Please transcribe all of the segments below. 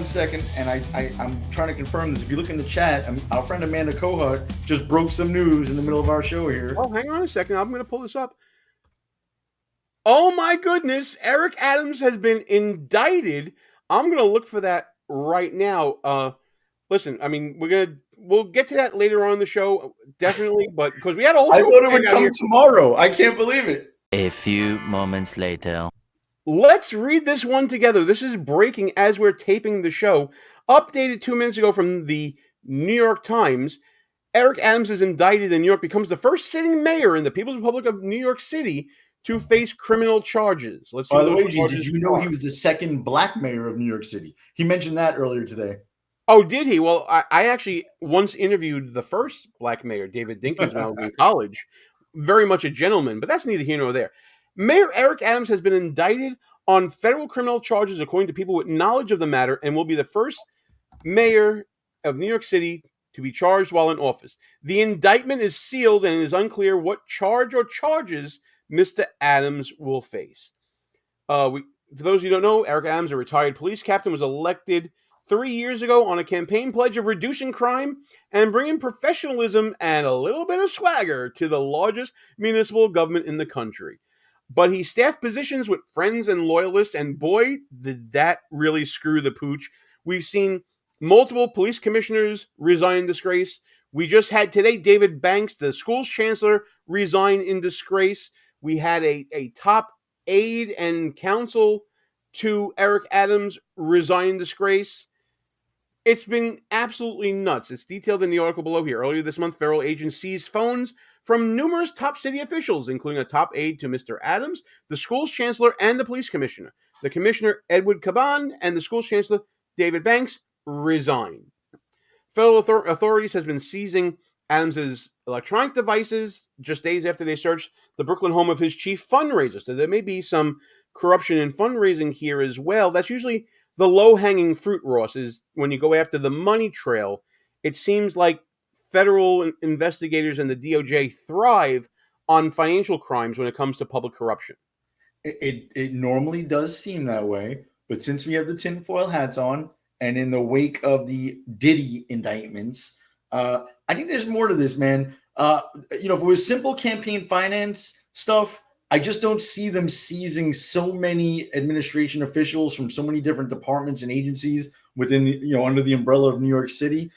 1 second, and I'm trying to confirm this. If you look in the chat, our friend Amanda Kohut just broke some news in the middle of our show here. Oh, hang on a second. I'm going to pull this up. Oh my goodness, Eric Adams has been indicted. I'm going to look for that right now. Listen, I mean, we'll get to that later on in the show, definitely, but because we had a whole show. I thought it would come tomorrow. I can't believe it. A few moments later. Let's read this one together. This is breaking as we're taping the show. Updated 2 minutes ago from the New York Times. Eric Adams is indicted in New York, becomes the first sitting mayor in the People's Republic of New York City to face criminal charges. Let's see. By the way, Gene, did you know he was the second black mayor of New York City? He mentioned that earlier today. Oh, did he? Well, I actually once interviewed the first black mayor, David Dinkins, when I was in college. Very much a gentleman, but that's neither here nor there. Mayor Eric Adams has been indicted on federal criminal charges, according to people with knowledge of the matter, and will be the first mayor of New York City to be charged while in office. The indictment is sealed, and it is unclear what charge or charges Mr. Adams will face. For those of you who don't know, Eric Adams, a retired police captain, was elected 3 years ago on a campaign pledge of reducing crime and bringing professionalism and a little bit of swagger to the largest municipal government in the country. But he staffed positions with friends and loyalists, and boy, did that really screw the pooch. We've seen multiple police commissioners resign in disgrace. We just had today David Banks, the school's chancellor, resign in disgrace. We had a top aide and counsel to Eric Adams resign in disgrace. It's been absolutely nuts. It's detailed in the article below here. Earlier this month, federal agents seized phones from numerous top city officials, including a top aide to Mr. Adams, the school's chancellor, and the police commissioner. The commissioner, Edward Caban, and the school's chancellor, David Banks, resigned. Federal authorities has been seizing Adams's electronic devices just days after they searched the Brooklyn home of his chief fundraiser. So there may be some corruption in fundraising here as well. That's usually the low-hanging fruit, Ross, is when you go after the money trail. It seems like federal investigators and the DOJ thrive on financial crimes when it comes to public corruption. It normally does seem that way, but since we have the tinfoil hats on, and in the wake of the Diddy indictments, I think there's more to this, man. If it was simple campaign finance stuff, I just don't see them seizing so many administration officials from so many different departments and agencies within the, under the umbrella of New York City.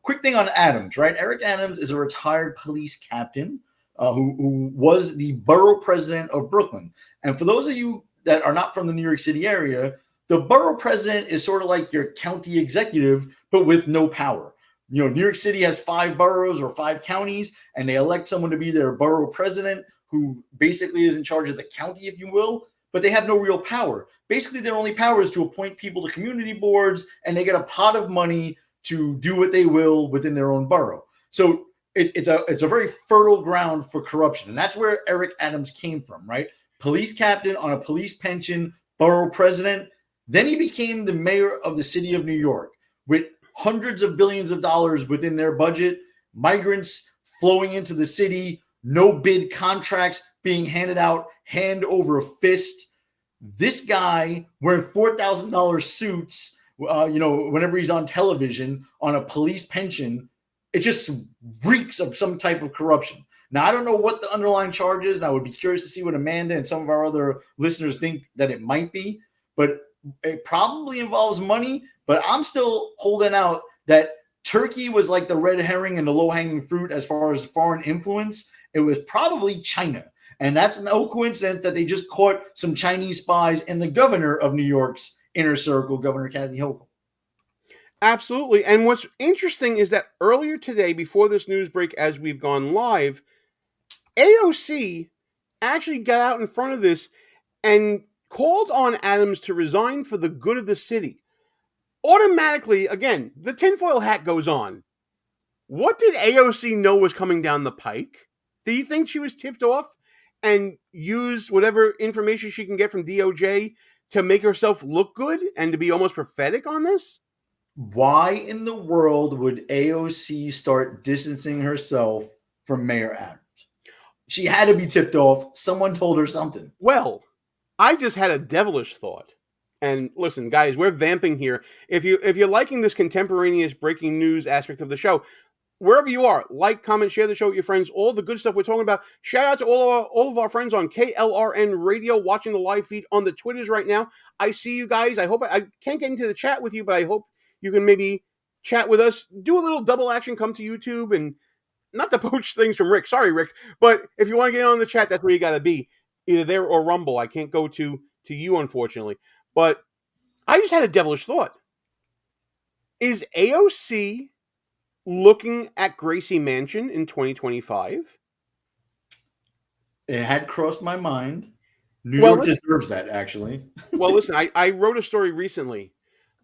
Quick thing on Adams, right? Eric Adams is a retired police captain who was the borough president of Brooklyn. And for those of you that are not from the New York City area, the borough president is sort of like your county executive, but with no power. New York City has 5 boroughs or 5 counties, and they elect someone to be their borough president, who basically is in charge of the county, if you will, but they have no real power. Basically, their only power is to appoint people to community boards, and they get a pot of money to do what they will within their own borough. So it's a very fertile ground for corruption, and that's where Eric Adams came from, right? Police captain on a police pension, borough president. Then he became the mayor of the city of New York with hundreds of billions of dollars within their budget, migrants flowing into the city, no bid contracts being handed out hand over fist. This guy wearing $4,000 suits, whenever he's on television on a police pension, it just reeks of some type of corruption. Now, I don't know what the underlying charge is, and I would be curious to see what Amanda and some of our other listeners think that it might be, but it probably involves money. But I'm still holding out that Turkey was like the red herring and the low-hanging fruit as far as foreign influence. It was probably China. And that's no coincidence that they just caught some Chinese spies in the governor of New York's inner circle, Governor Kathy Hochul. Absolutely. And what's interesting is that earlier today, before this news break, as we've gone live, AOC actually got out in front of this and called on Adams to resign for the good of the city. Automatically, again, the tinfoil hat goes on. What did AOC know was coming down the pike? Do you think she was tipped off and used whatever information she can get from DOJ to make herself look good and to be almost prophetic on this? Why in the world would AOC start distancing herself from Mayor Adams? She had to be tipped off. Someone told her something. Well, I just had a devilish thought. And listen, guys, we're vamping here. If you're liking this contemporaneous breaking news aspect of the show, wherever you are, like, comment, share the show with your friends, all the good stuff we're talking about. Shout out to all of our friends on KLRN Radio watching the live feed on the Twitters right now. I see you guys. I hope I can't get into the chat with you, but I hope you can maybe chat with us. Do a little double action, come to YouTube, and not to poach things from Rick. Sorry, Rick. But if you want to get on the chat, that's where you got to be. Either there or Rumble. I can't go to you, unfortunately. But I just had a devilish thought. Is AOC looking at Gracie Mansion in 2025? It had crossed my mind. New York deserves that, actually. Well, listen, I wrote a story recently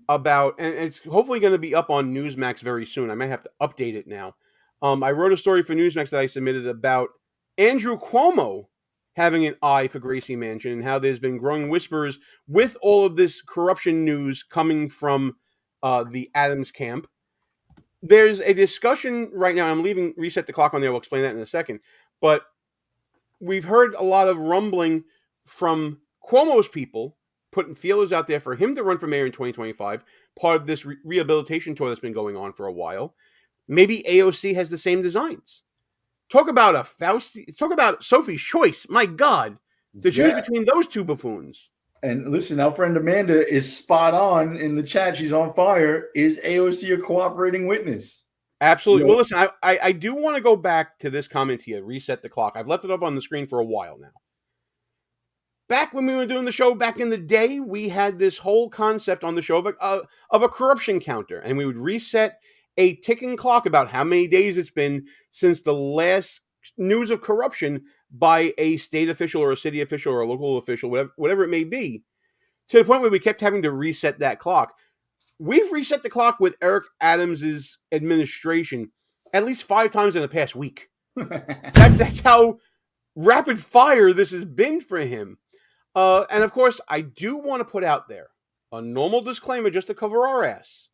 about, and it's hopefully going to be up on Newsmax very soon. I might have to update it now. I wrote a story for Newsmax that I submitted about Andrew Cuomo having an eye for Gracie Mansion and how there's been growing whispers with all of this corruption news coming from the Adams camp. There's a discussion right now. I'm leaving Reset the Clock on there. We'll explain that in a second. But we've heard a lot of rumbling from Cuomo's people putting feelers out there for him to run for mayor in 2025, part of this rehabilitation tour that's been going on for a while. Maybe AOC has the same designs. Talk about talk about Sophie's choice. My God, to choose between those two buffoons. And listen, our friend Amanda is spot on in the chat. She's on fire. Is AOC a cooperating witness? Absolutely. You know, well, listen, I do want to go back to this comment here, Reset the Clock. I've left it up on the screen for a while now. Back when we were doing the show back in the day, we had this whole concept on the show of a corruption counter, and we would reset a ticking clock about how many days it's been since the last news of corruption by a state official or a city official or a local official, whatever it may be, to the point where we kept having to reset that clock. We've reset the clock with Eric Adams's administration at least 5 times in the past week. That's how rapid fire this has been for him. And of course, I do want to put out there a normal disclaimer just to cover our ass,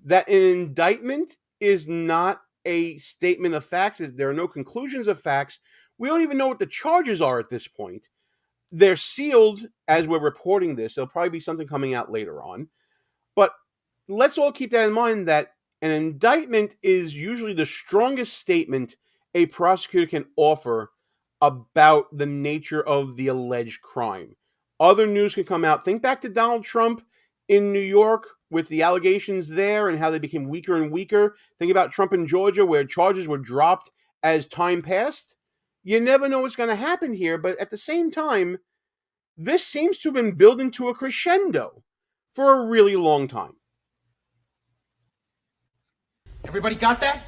that an indictment is not a statement of facts. There are no conclusions of facts. We don't even know what the charges are at this point. They're sealed as we're reporting this. There'll probably be something coming out later on. But let's all keep that in mind, that an indictment is usually the strongest statement a prosecutor can offer about the nature of the alleged crime. Other news can come out. Think back to Donald Trump in New York with the allegations there and how they became weaker and weaker. Think about Trump in Georgia, where charges were dropped as time passed. You never know what's going to happen here, but at the same time, this seems to have been building to a crescendo for a really long time. Everybody got that?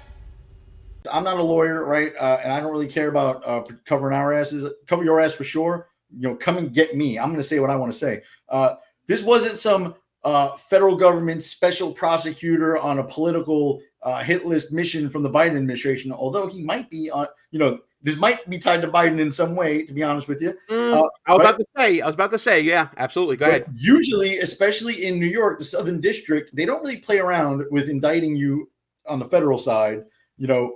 I'm not a lawyer, right? And I don't really care about covering our asses. Cover your ass for sure. You know, come and get me. I'm going to say what I want to say. This wasn't some federal government special prosecutor on a political hit list mission from the Biden administration, although he might be on, this might be tied to Biden in some way, to be honest with you. I was about to say, yeah, absolutely. Go ahead. Usually, especially in New York, the Southern District, they don't really play around with indicting you on the federal side,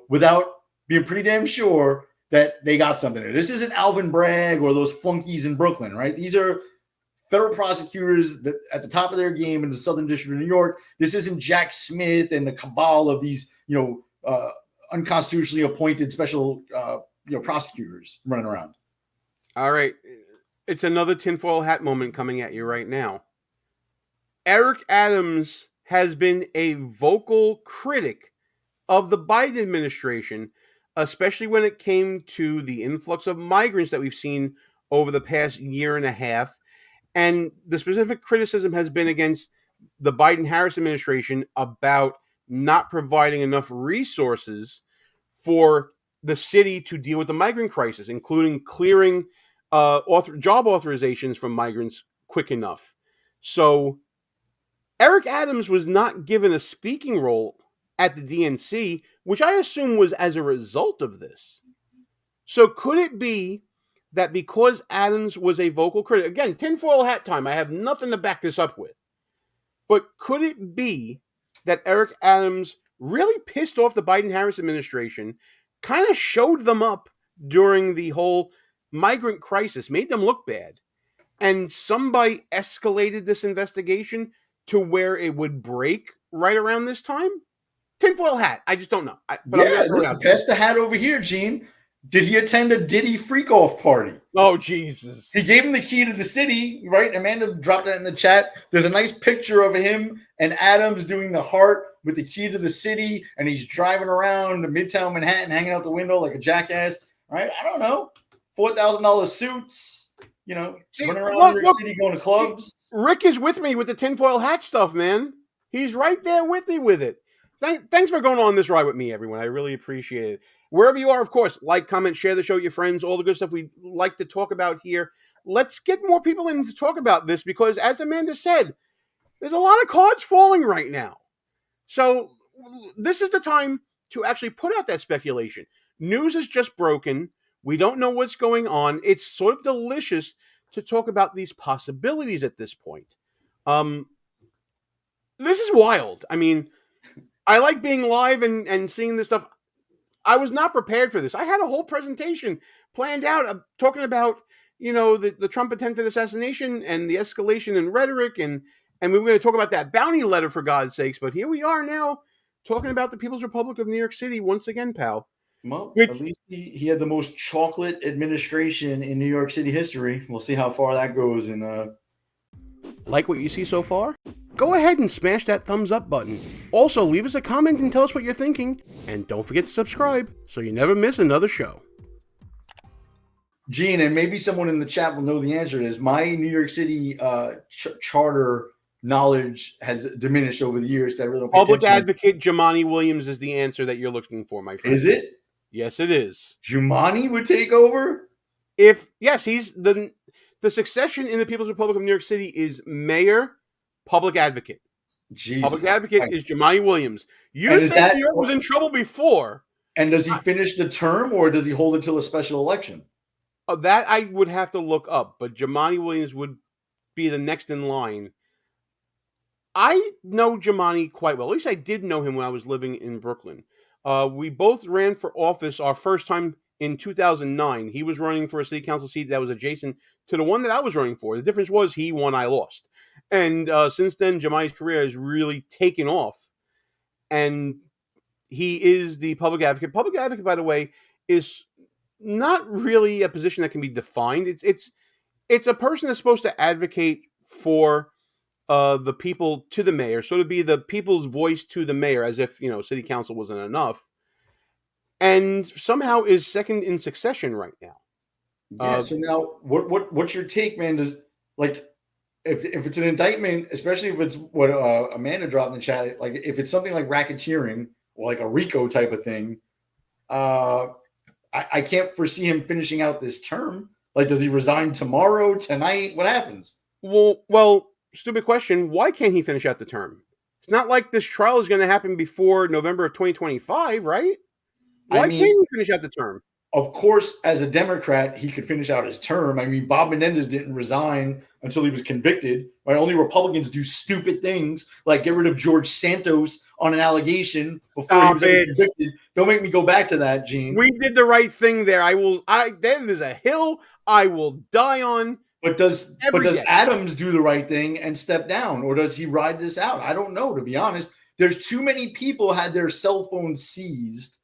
without being pretty damn sure that they got something there. This isn't Alvin Bragg or those flunkies in Brooklyn, right? These are federal prosecutors that at the top of their game in the Southern District of New York. This isn't Jack Smith and the cabal of these, unconstitutionally appointed special, prosecutors running around. All right. It's another tinfoil hat moment coming at you right now. Eric Adams has been a vocal critic of the Biden administration, especially when it came to the influx of migrants that we've seen over the past year and a half. And the specific criticism has been against the Biden-Harris administration about not providing enough resources for the city to deal with the migrant crisis, including clearing job authorizations from migrants quick enough. So Eric Adams was not given a speaking role at the DNC, which I assume was as a result of this. So could it be that because Adams was a vocal critic, again, tinfoil hat time, I have nothing to back this up with, but could it be that Eric Adams really pissed off the Biden-Harris administration, kind of showed them up during the whole migrant crisis, made them look bad, and somebody escalated this investigation to where it would break right around this time? Tinfoil hat. I just don't know. But I'm Yeah, gonna throw it listen, out there. pass the hat over here, Gene. Did he attend a Diddy freak-off party? Oh, Jesus. He gave him the key to the city, right? Amanda dropped that in the chat. There's a nice picture of him and Adams doing the heart with the key to the city, and he's driving around Midtown Manhattan, hanging out the window like a jackass, right? I don't know. $4,000 suits, running around New York City going to clubs. Rick is with me with the tinfoil hat stuff, man. He's right there with me with it. Thanks for going on this ride with me, everyone. I really appreciate it. Wherever you are, of course, like, comment, share the show with your friends, all the good stuff we like to talk about here. Let's get more people in to talk about this because, as Amanda said, there's a lot of cards falling right now. So this is the time to actually put out that speculation. News is just broken. We don't know what's going on. It's sort of delicious to talk about these possibilities at this point. This is wild. I mean, I like being live and seeing this stuff. I was not prepared for this. I had a whole presentation planned out talking about, the Trump attempted assassination and the escalation in rhetoric. And we were going to talk about that bounty letter, for God's sakes. But here we are now talking about the People's Republic of New York City once again, pal. Well, at least he had the most chocolate administration in New York City history. We'll see how far that goes. Like what you see so far? Go ahead and smash that thumbs up button. Also, leave us a comment and tell us what you're thinking. And don't forget to subscribe so you never miss another show. Gene, and maybe someone in the chat will know the answer to this. My New York City charter knowledge has diminished over the years. I really don't Public advocate Jumaane Williams is the answer that you're looking for, my friend. Is it? Yes, it is. Jumaane would take over? Yes, he's the succession in the People's Republic of New York City is mayor, public advocate. Jesus. Public advocate is Jumaane Williams. You think New York was in trouble before. And does he finish the term or does he hold it till a special election? That I would have to look up, but Jumaane Williams would be the next in line. I know Jumaane quite well. At least I did know him when I was living in Brooklyn. We both ran for office our first time in 2009. He was running for a city council seat that was adjacent to the one that I was running for. The difference was he won, I lost. And since then, Jumaane's career has really taken off. And he is the public advocate. Public advocate, by the way, is not really a position that can be defined. It's a person that's supposed to advocate for the people to the mayor, so to be the people's voice to the mayor, as if city council wasn't enough, and somehow is second in succession right now. Yeah. So now, what's your take, man? Does if it's an indictment, especially if it's what Amanda dropped in the chat, like if it's something like racketeering or like a RICO type of thing, I can't foresee him finishing out this term. Like, does he resign tomorrow, tonight? What happens? Well, stupid question. Why can't he finish out the term? It's not like this trial is going to happen before November of 2025, right? Why can't he finish out the term? Of course, as a Democrat, he could finish out his term. I mean, Bob Menendez didn't resign until he was convicted. Right? Only Republicans do stupid things like get rid of George Santos on an allegation before he was convicted. Don't make me go back to that, Gene. We did the right thing there. That is a hill I will die on. But does Adams do the right thing and step down, or does he ride this out? I don't know, to be honest. There's too many people had their cell phones seized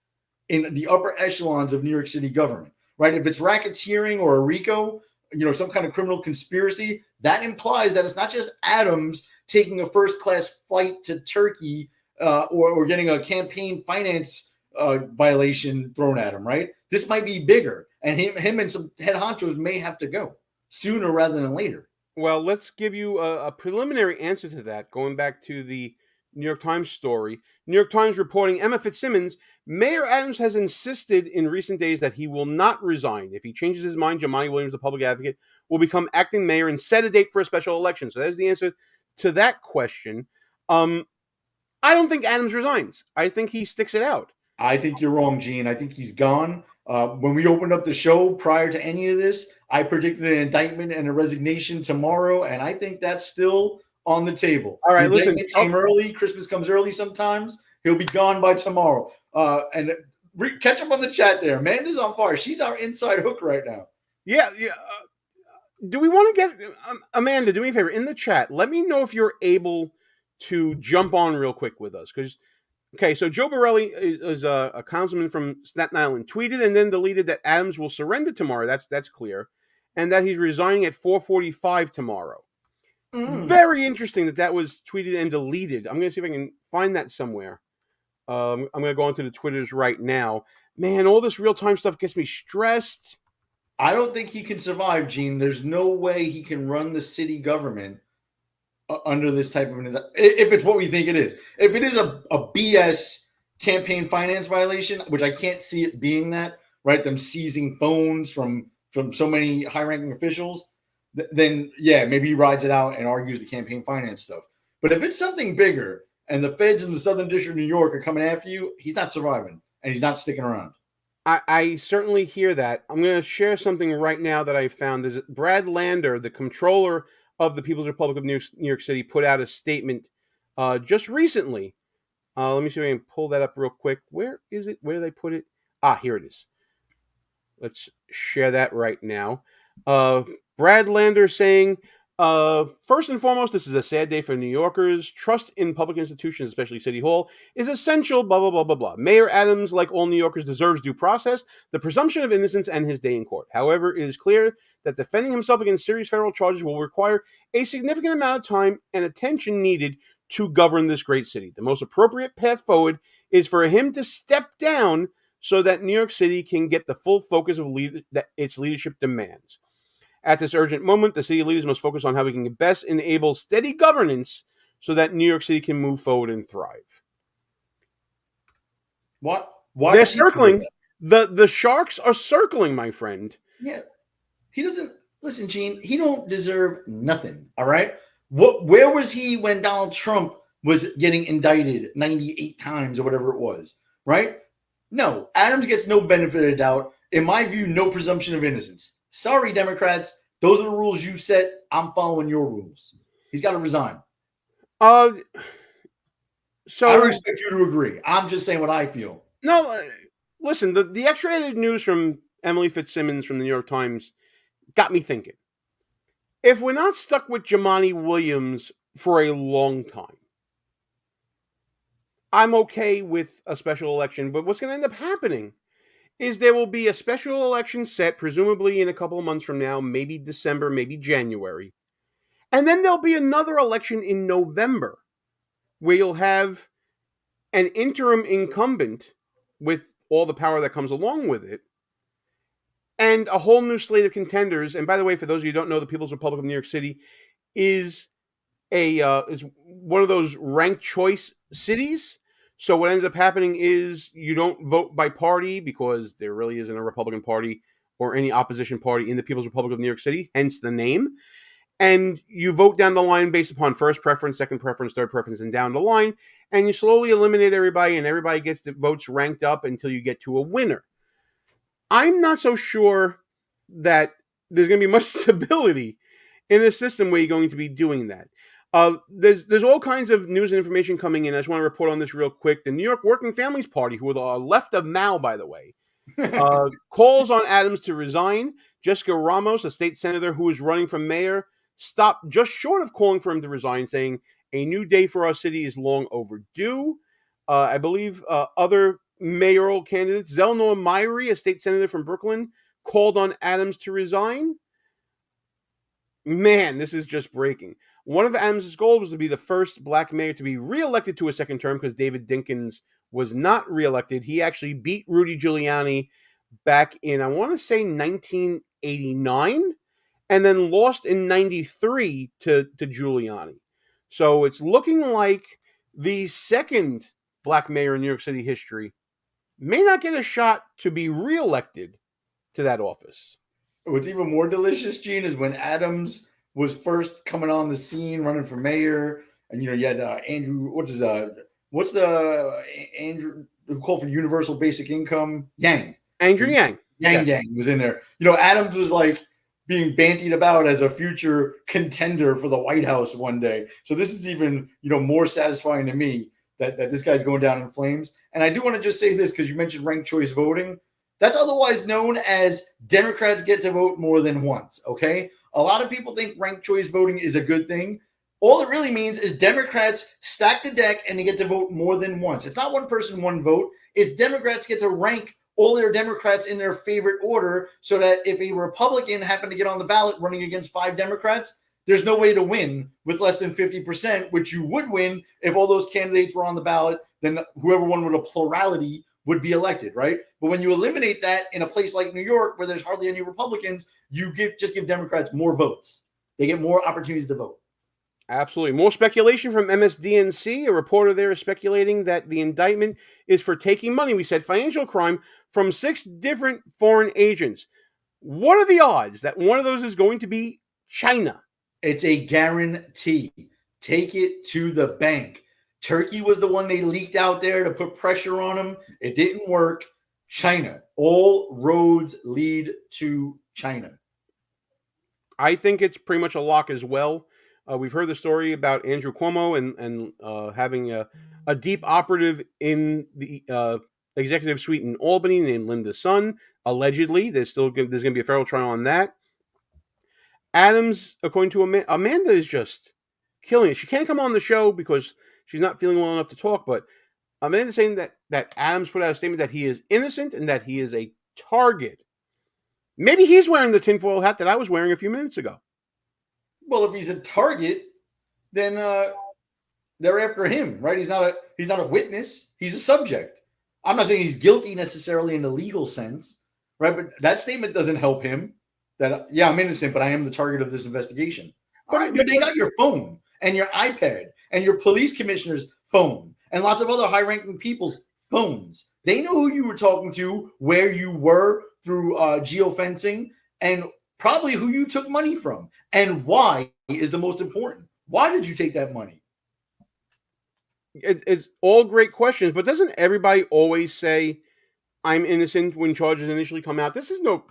in the upper echelons of New York City government, right? If it's racketeering or a RICO, some kind of criminal conspiracy, that implies that it's not just Adams taking a first-class flight to Turkey or getting a campaign finance violation thrown at him, right? This might be bigger, and him and some head honchos may have to go sooner rather than later. Well, let's give you a preliminary answer to that, going back to the New York Times story. New York Times reporting Emma Fitzsimmons, Mayor Adams has insisted in recent days that he will not resign. If he changes his mind, Jumaane Williams, the public advocate, will become acting mayor and set a date for a special election. So that's the answer to that question. I don't think Adams resigns. I think he sticks it out. I think you're wrong, Gene. I think he's gone. When we opened up the show prior to any of this, I predicted an indictment and a resignation tomorrow, and I think that's still on the table. All right, listen. Came early. Christmas comes early sometimes. He'll be gone by tomorrow. And catch up on the chat there. Amanda's on fire. She's our inside hook right now. Yeah. do we want to get Amanda? Do me a favor in the chat. Let me know if you're able to jump on real quick with us. Because okay, so Joe Berardelli is a councilman from Staten Island. Tweeted and then deleted that Adams will surrender tomorrow. That's clear, and that he's resigning at 4:45 tomorrow. Very interesting that was tweeted and deleted. I'm going to see if I can find that somewhere. I'm going to go onto the Twitters right now. Man, all this real-time stuff gets me stressed. I don't think he can survive, Gene. There's no way he can run the city government under this type of if it's what we think it is. If it is a BS campaign finance violation, which I can't see it being that, right? Them seizing phones from so many high-ranking officials, then yeah, maybe he rides it out and argues the campaign finance stuff. But if it's something bigger and the feds in the Southern District of New York are coming after you, he's not surviving and he's not sticking around. I certainly hear that. I'm going to share something right now that I found. Is Brad Lander, the controller of the People's Republic of New York City, put out a statement just recently. Let me see if I can pull that up real quick. Where is it? Where did I put it? Here it is. Let's share that right now. Brad Lander saying, first and foremost, this is a sad day for New Yorkers. Trust in public institutions, especially City Hall, is essential, blah, blah, blah, blah, blah. Mayor Adams, like all New Yorkers, deserves due process, the presumption of innocence, and his day in court. However, it is clear that defending himself against serious federal charges will require a significant amount of time and attention needed to govern this great city. The most appropriate path forward is for him to step down so that New York City can get the full focus of that its leadership demands. At this urgent moment, the city leaders must focus on how we can best enable steady governance so that New York City can move forward and thrive. What? Why they're circling. The sharks are circling, my friend. Yeah. He doesn't listen, Gene. He don't deserve nothing. All right. Where was he when Donald Trump was getting indicted 98 times or whatever it was? Right? No. Adams gets no benefit of the doubt. In my view, no presumption of innocence. Sorry, Democrats. Those are the rules you set. I'm following your rules. He's got to resign. So I don't expect you to agree. I'm just saying what I feel. No, listen. The X-rated news from Emily Fitzsimmons from the New York Times got me thinking. If we're not stuck with Jumaane Williams for a long time, I'm okay with a special election. But what's going to end up happening is there will be a special election set, presumably in a couple of months from now, maybe December, maybe January. And then there'll be another election in November where you'll have an interim incumbent with all the power that comes along with it and a whole new slate of contenders. And by the way, for those of you who don't know, the People's Republic of New York City is is one of those ranked choice cities. So what ends up happening is you don't vote by party because there really isn't a Republican Party or any opposition party in the People's Republic of New York City, hence the name. And you vote down the line based upon first preference, second preference, third preference, and down the line. And you slowly eliminate everybody, and everybody gets the votes ranked up until you get to a winner. I'm not so sure that there's going to be much stability in a system where you're going to be doing that. There's all kinds of news and information coming in. I just want to report on this real quick. The New York Working Families Party, who are the left of Mao, by the way, calls on Adams to resign. Jessica Ramos, a state senator who is running for mayor, stopped just short of calling for him to resign, saying a new day for our city is long overdue. I believe other mayoral candidates, Zelnor Myrie, a state senator from Brooklyn, called on Adams to resign. Man, this is just breaking. One of Adams' goals was to be the first black mayor to be reelected to a second term because David Dinkins was not reelected. He actually beat Rudy Giuliani back in, I want to say, 1989, and then lost in 93 to Giuliani. So it's looking like the second black mayor in New York City history may not get a shot to be reelected to that office. What's even more delicious, Gene, is when Adams was first coming on the scene, running for mayor, and you had Andrew. What's the Andrew who called for universal basic income? Andrew Yang. Yang was in there. Adams was like being bantied about as a future contender for the White House one day. So this is even more satisfying to me that this guy's going down in flames. And I do want to just say this because you mentioned ranked choice voting. That's otherwise known as Democrats get to vote more than once, okay? A lot of people think ranked choice voting is a good thing. All it really means is Democrats stack the deck and they get to vote more than once. It's not one person, one vote. It's Democrats get to rank all their Democrats in their favorite order so that if a Republican happened to get on the ballot running against 5 Democrats, there's no way to win with less than 50%, which you would win if all those candidates were on the ballot. Then whoever won with a plurality would be elected, right? But when you eliminate that in a place like New York, where there's hardly any Republicans, you just give Democrats more votes. They get more opportunities to vote. Absolutely. More speculation from MSDNC. A reporter there is speculating that the indictment is for taking money, we said financial crime, from 6 different foreign agents. What are the odds that one of those is going to be China? It's a guarantee. Take it to the bank. Turkey was the one they leaked out there to put pressure on them. It didn't work. China. All roads lead to China. I think it's pretty much a lock as well. We've heard the story about Andrew Cuomo and having a deep operative in the executive suite in Albany named Linda Sun. Allegedly, there's going to be a federal trial on that. Adams, according to Amanda, is just killing it. She can't come on the show because she's not feeling well enough to talk, but Amanda's saying that Adams put out a statement that he is innocent and that he is a target. Maybe he's wearing the tinfoil hat that I was wearing a few minutes ago. Well, if he's a target, then they're after him, right? He's not a witness. He's a subject. I'm not saying he's guilty necessarily in the legal sense, right? But that statement doesn't help him. That I'm innocent, but I am the target of this investigation. But they got your phone and your iPad and your police commissioner's phone and lots of other high-ranking people's phones. They know who you were talking to, where you were through geofencing, and probably who you took money from. And why is the most important. Why did you take that money? It's all great questions, but doesn't everybody always say, I'm innocent when charges initially come out? This is no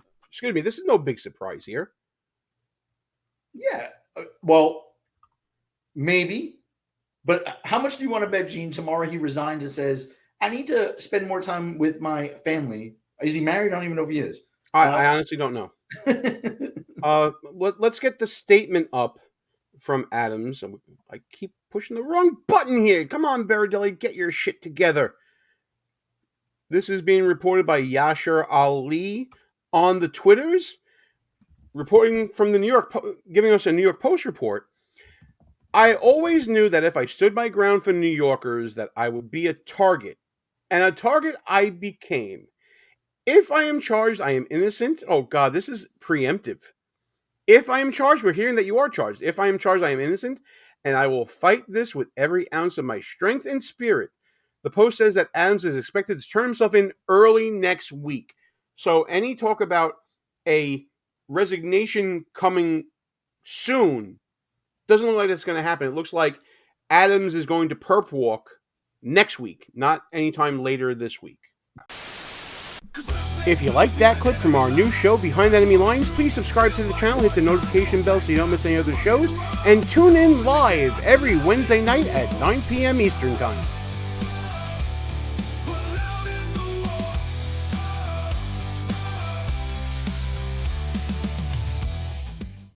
big surprise here. Yeah, well, maybe. But how much do you want to bet, Gene, tomorrow he resigns and says, I need to spend more time with my family? Is he married? I don't even know if he is. I honestly don't know. Let's get the statement up from Adams. I keep pushing the wrong button here. Come on, Berardelli, get your shit together. This is being reported by Yashar Ali on the Twitters, reporting from the New York, giving us a New York Post report. I always knew that if I stood my ground for New Yorkers, that I would be a target, and a target I became. If I am charged, I am innocent. Oh God, this is preemptive. If I am charged, we're hearing that you are charged. If I am charged, I am innocent, and I will fight this with every ounce of my strength and spirit. The Post says that Adams is expected to turn himself in early next week. So any talk about a resignation coming soon doesn't look like that's going to happen. It looks like Adams is going to perp walk next week, not anytime later this week. If you like that clip from our new show, Behind Enemy Lines, please subscribe to the channel, hit the notification bell so you don't miss any other shows, and tune in live every Wednesday night at 9 p.m. Eastern Time.